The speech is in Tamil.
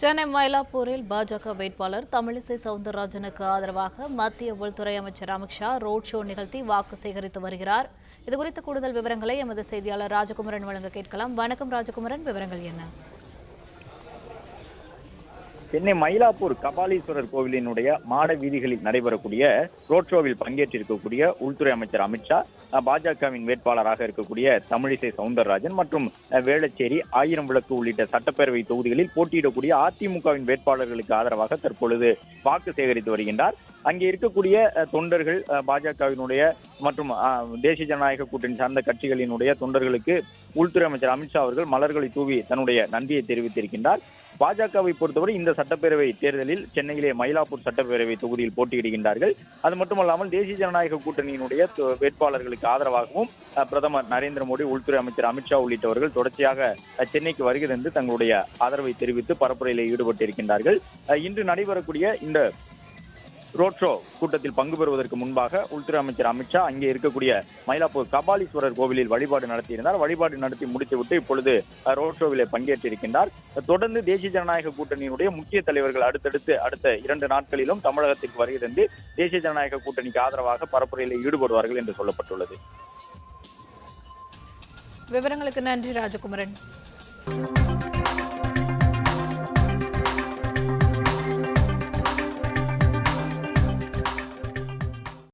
சென்னை மயிலாப்பூரில் பாஜக வேட்பாளர் தமிழிசை சவுந்தரராஜனுக்கு ஆதரவாக மத்திய உள்துறை அமைச்சர் அமித்ஷா ரோட் ஷோ நிகழ்த்தி வாக்கு சேகரித்து வருகிறார். இதுகுறித்த கூடுதல் விவரங்களை எமது செய்தியாளர் ராஜகுமரன் வழங்க கேட்கலாம். வணக்கம் ராஜகுமரன், விவரங்கள் என்ன? சென்னை மயிலாப்பூர் கபாலீஸ்வரர் கோவிலினுடைய மாட வீதிகளில் நடைபெறக்கூடிய ரோட் ஷோவில் பங்கேற்றிருக்கக்கூடிய உள்துறை அமைச்சர் அமித்ஷா, பாஜகவின் வேட்பாளராக இருக்கக்கூடிய தமிழிசை சவுந்தரராஜன் மற்றும் வேளச்சேரி, ஆயிரம் விளக்கு உள்ளிட்ட சட்டப்பேரவை தொகுதிகளில் போட்டியிடக்கூடிய அதிமுகவின் வேட்பாளர்களுக்கு ஆதரவாக தற்பொழுது வாக்கு சேகரித்து வருகின்றார். அங்கே இருக்கக்கூடிய தொண்டர்கள், பாஜகவினுடைய மற்றும் தேசிய ஜனநாயக கூட்டணி சார்ந்த கட்சிகளினுடைய தொண்டர்களுக்கு உள்துறை அமைச்சர் அமித்ஷா அவர்கள் மலர்களை தூவி தன்னுடைய நன்றியை தெரிவித்திருக்கின்றார். பாஜகவை பொறுத்தவரை இந்த சட்டப்பேரவை தேர்தலில் சென்னையிலே மயிலாப்பூர் சட்டப்பேரவை தொகுதியில் போட்டியிடுகின்றார்கள். அது மட்டுமல்லாமல் தேசிய ஜனநாயக கூட்டணியினுடைய வேட்பாளர்களுக்கு ஆதரவாகவும் பிரதமர் நரேந்திர மோடி, உள்துறை அமைச்சர் அமித்ஷா உள்ளிட்டவர்கள் தொடர்ச்சியாக சென்னைக்கு வருகை தந்து தங்களுடைய ஆதரவை தெரிவித்து பரப்புரையில் ஈடுபட்டிருக்கின்றார்கள். இன்று நடைபெறக்கூடிய இந்த ரோட் ஷோ கூட்டத்தில் பங்கு பெறுவதற்கு முன்பாக உள்துறை அமைச்சர் அமித்ஷா அங்கே இருக்கக்கூடிய மயிலாப்பூர் கபாலீஸ்வரர் கோவிலில் வழிபாடு நடத்தியிருந்தார். வழிபாடு நடத்தி முடித்துவிட்டு இப்பொழுது ரோட் ஷோவிலே பங்கேற்றிருக்கின்றார். தொடர்ந்து தேசிய ஜனநாயக கூட்டணியினுடைய முக்கிய தலைவர்கள் அடுத்த 2 நாட்களிலும் தமிழகத்திற்கு வருகை தந்து தேசிய ஜனநாயக கூட்டணிக்கு ஆதரவாக பரப்புரையில் ஈடுபடுவார்கள் என்று சொல்லப்பட்டுள்ளது. விவரங்களுக்கு நன்றி ராஜகுமரன்.